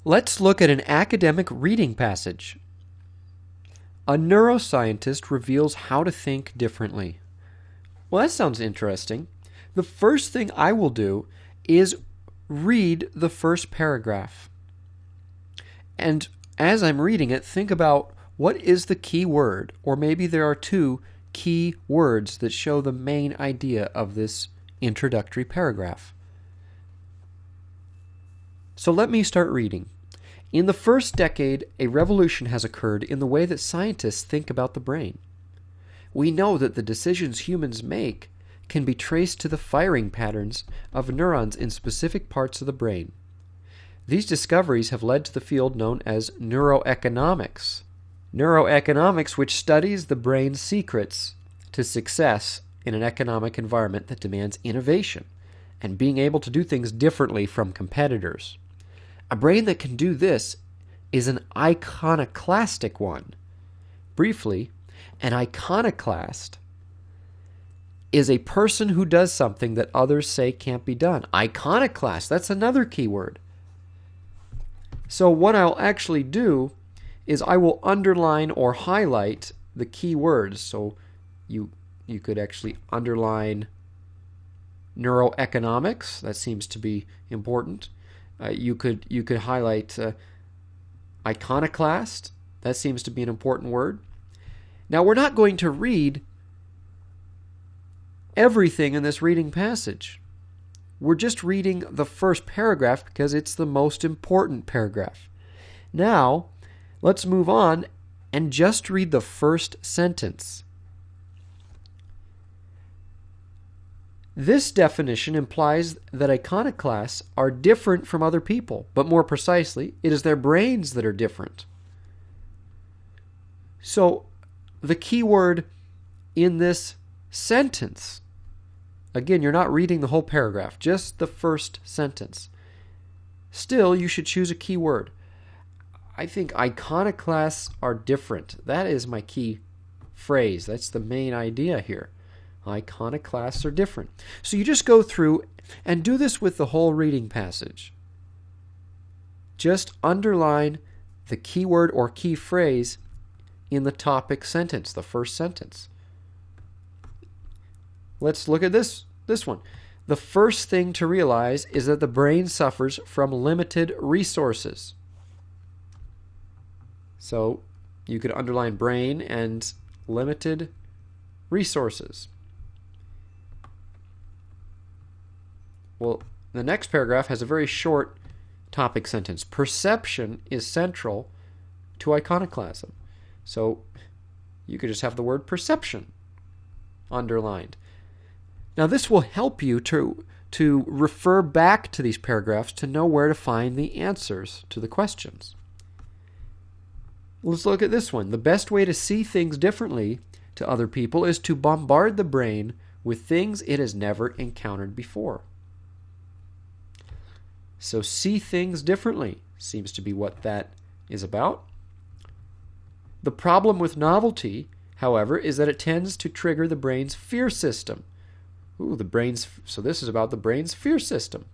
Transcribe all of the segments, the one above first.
Let's look at an academic reading passage. A neuroscientist reveals how to think differently. Well, that sounds interesting. The first thing I will do is read the first paragraph. And as I'm reading it, think about what is the key word, or maybe there are two key words that show the main idea of this introductory paragraph. So let me start reading. In the first decade, a revolution has occurred in the way that scientists think about the brain. We know that the decisions humans make can be traced to the firing patterns of neurons in specific parts of the brain. These discoveries have led to the field known as neuroeconomics. Neuroeconomics, which studies the brain's secrets to success in an economic environment that demands innovation and being able to do things differently from competitors. A brain that can do this is an iconoclastic one. Briefly, an iconoclast is a person who does something that others say can't be done. Iconoclast, that's another key word. So what I'll actually do is I will underline or highlight the key words. So you could actually underline neuroeconomics. That seems to be important. You could highlight iconoclast. That seems to be an important word. Now, we're not going to read everything in this reading passage. We're just reading the first paragraph because it's the most important paragraph. Now, let's move on and just read the first sentence. This definition implies that iconoclasts are different from other people, but more precisely, it is their brains that are different. So, the key word in this sentence, again, you're not reading the whole paragraph, just the first sentence. Still, you should choose a key word. I think iconoclasts are different. That is my key phrase. That's the main idea here. Iconoclasts are different. So you just go through and do this with the whole reading passage. Just underline the key word or key phrase in the topic sentence, the first sentence. Let's look at this one. The first thing to realize is that the brain suffers from limited resources. So you could underline brain and limited resources. Well, the next paragraph has a very short topic sentence. Perception is central to iconoclasm. So you could just have the word perception underlined. Now this will help you to refer back to these paragraphs to know where to find the answers to the questions. Let's look at this one. The best way to see things differently to other people is to bombard the brain with things it has never encountered before. So see things differently seems to be what that is about. The problem with novelty, however, is that it tends to trigger the brain's fear system. So this is about the brain's fear system.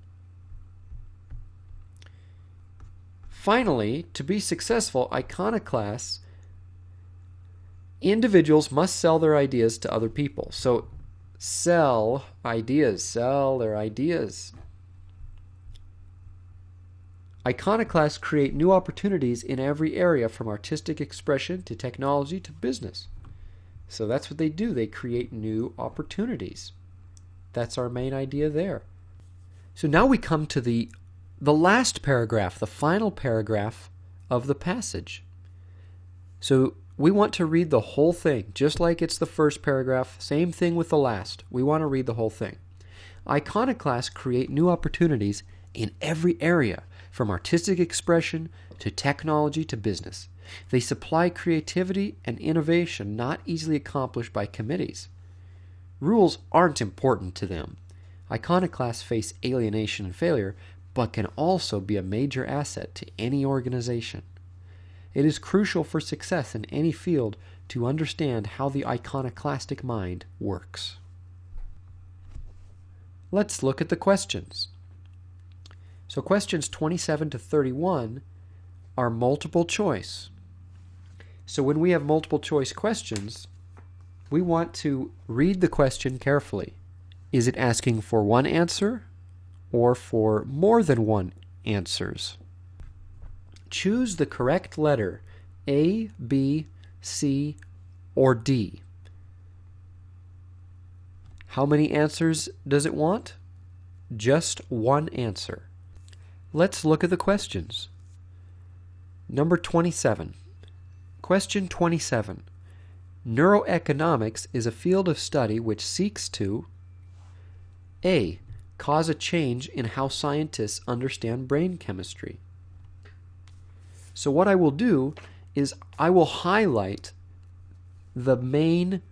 Finally, to be successful, iconoclasts, individuals must sell their ideas to other people. So sell their ideas. Iconoclasts create new opportunities in every area, from artistic expression to technology to business. So that's what they do. They create new opportunities. That's our main idea there. So now we come to the last paragraph, the final paragraph of the passage. So we want to read the whole thing, just like it's the first paragraph. Same thing with the last. We want to read the whole thing. Iconoclasts create new opportunities in every area, from artistic expression to technology to business. They supply creativity and innovation not easily accomplished by committees. Rules aren't important to them. Iconoclasts face alienation and failure, but can also be a major asset to any organization. It is crucial for success in any field to understand how the iconoclastic mind works. Let's look at the questions. So questions 27 to 31 are multiple choice. So when we have multiple choice questions, we want to read the question carefully. Is it asking for one answer or for more than one answers? Choose the correct letter, A, B, C, or D. How many answers does it want? Just one answer. Let's look at the questions. Number 27. Question 27. Neuroeconomics is a field of study which seeks to A. Cause a change in how scientists understand brain chemistry. So what I will do is I will highlight the main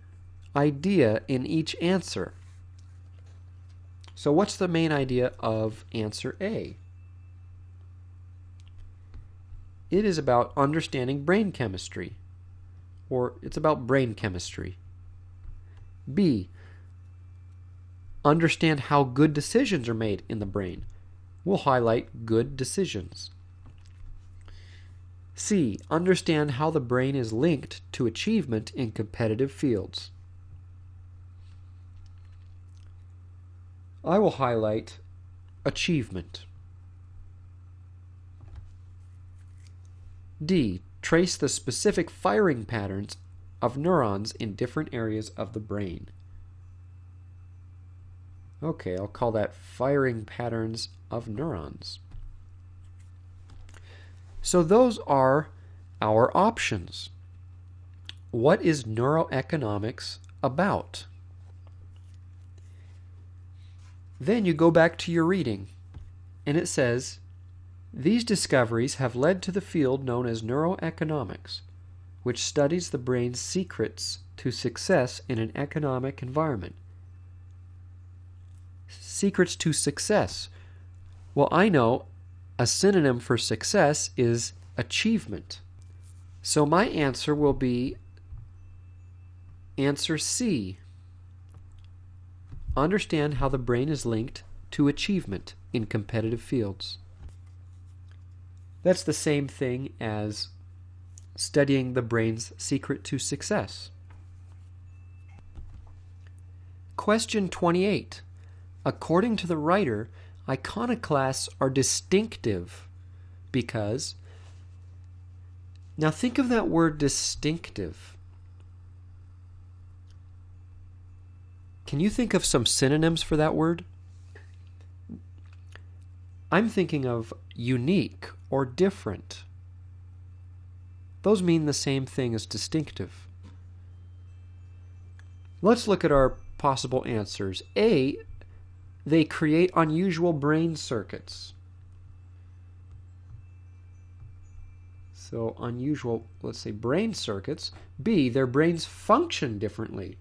idea in each answer. So what's the main idea of answer A? It is about understanding brain chemistry, or it's about brain chemistry. B, understand how good decisions are made in the brain. We'll highlight good decisions. C, understand how the brain is linked to achievement in competitive fields. I will highlight achievement. D, trace the specific firing patterns of neurons in different areas of the brain. Okay, I'll call that firing patterns of neurons. So those are our options. What is neuroeconomics about? Then you go back to your reading, and it says, these discoveries have led to the field known as neuroeconomics, which studies the brain's secrets to success in an economic environment. Secrets to success. Well, I know a synonym for success is achievement. So my answer will be answer C. Understand how the brain is linked to achievement in competitive fields. That's the same thing as studying the brain's secret to success. Question 28. According to the writer, iconoclasts are distinctive because... Now think of that word distinctive. Can you think of some synonyms for that word? I'm thinking of unique or different. Those mean the same thing as distinctive. Let's look at our possible answers. A, they create unusual brain circuits. So unusual, let's say brain circuits. B, their brains function differently.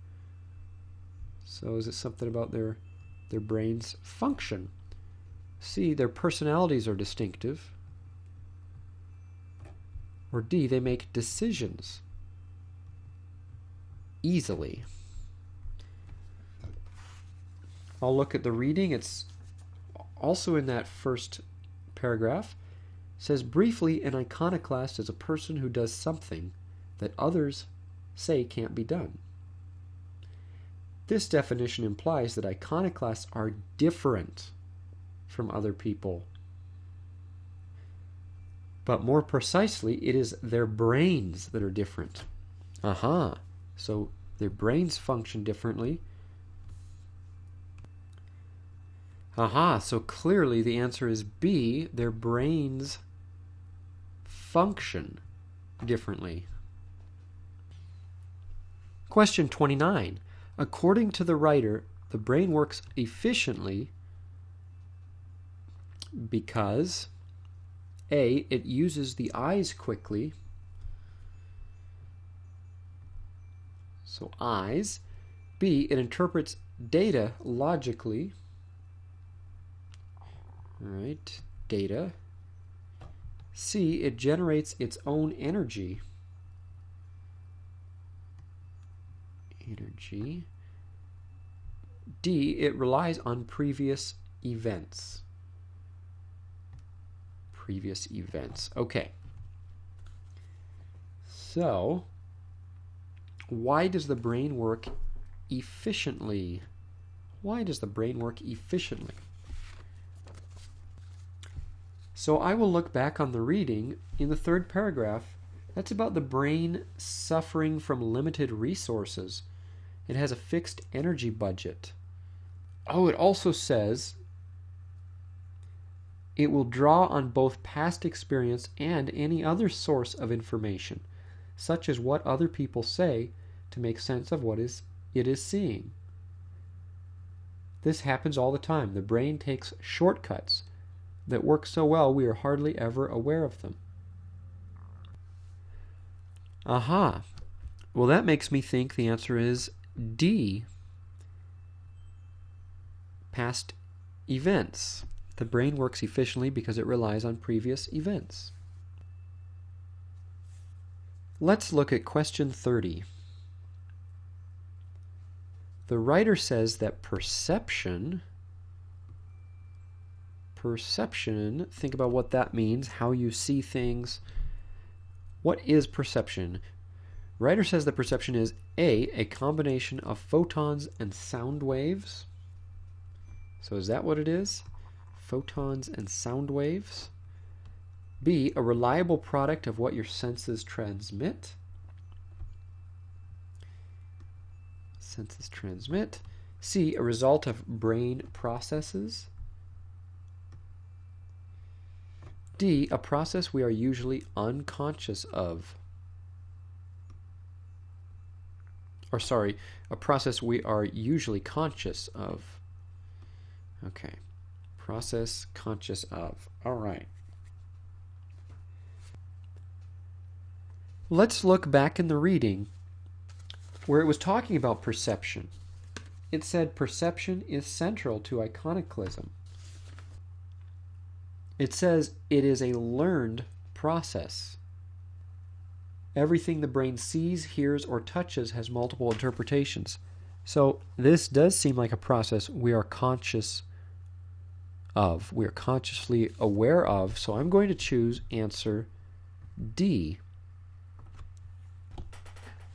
So is it something about their brains function? C, their personalities are distinctive. Or D, they make decisions easily. I'll look at the reading. It's also in that first paragraph. It says, briefly, an iconoclast is a person who does something that others say can't be done. This definition implies that iconoclasts are different from other people. But more precisely, it is their brains that are different. Aha. So their brains function differently. Aha. So clearly the answer is B. Their brains function differently. Question 29. According to the writer, the brain works efficiently because A, it uses the eyes quickly. So eyes. B, it interprets data logically. All right, data. C, it generates its own energy. Energy. D, it relies on previous events. Previous events. Okay. So, why does the brain work efficiently? Why does the brain work efficiently? So I will look back on the reading in the third paragraph. That's about the brain suffering from limited resources. It has a fixed energy budget. Oh, it also says it will draw on both past experience and any other source of information, such as what other people say, to make sense of what it is seeing. This happens all the time. The brain takes shortcuts that work so well we are hardly ever aware of them. Aha. Well, that makes me think the answer is D. Past events. The brain works efficiently because it relies on previous events. Let's look at question 30. The writer says that perception, think about what that means, how you see things. What is perception? Writer says that perception is a combination of photons and sound waves. So is that what it is? Photons and sound waves. B, a reliable product of what your senses transmit. Senses transmit. C, a result of brain processes. D, a process we are usually unconscious of. Or sorry, a process we are usually conscious of. Okay. Process conscious of. All right. Let's look back in the reading where it was talking about perception. It said perception is central to iconoclasm. It says it is a learned process. Everything the brain sees, hears, or touches has multiple interpretations. So this does seem like a process we are conscious of. We are consciously aware of. So I'm going to choose answer D.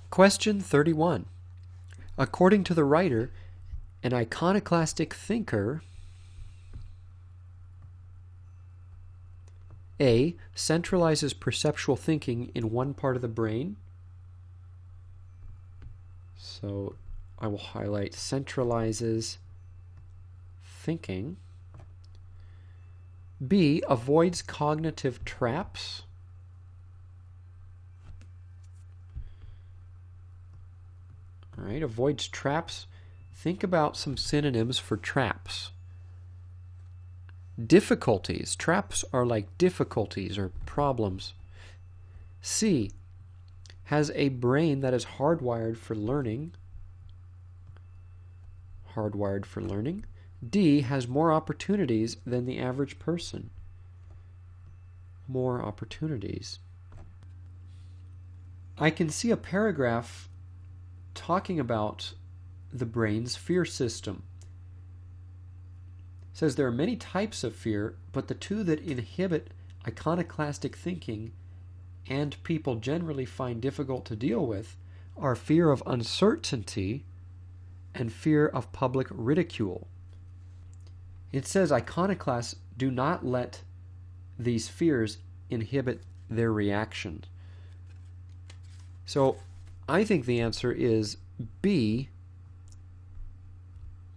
Question 31. According to the writer, an iconoclastic thinker A, centralizes perceptual thinking in one part of the brain. So I will highlight centralizes thinking. B, avoids cognitive traps. All right, avoids traps. Think about some synonyms for traps. Difficulties. Traps are like difficulties or problems. C, has a brain that is hardwired for learning. Hardwired for learning. D, has more opportunities than the average person. More opportunities. I can see a paragraph talking about the brain's fear system. It says there are many types of fear, but the two that inhibit iconoclastic thinking and people generally find difficult to deal with are fear of uncertainty and fear of public ridicule. It says iconoclasts do not let these fears inhibit their reaction. So I think the answer is B,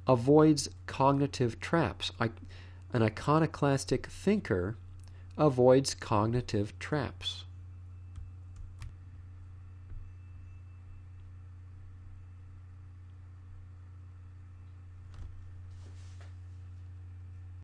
avoids cognitive traps. An iconoclastic thinker avoids cognitive traps.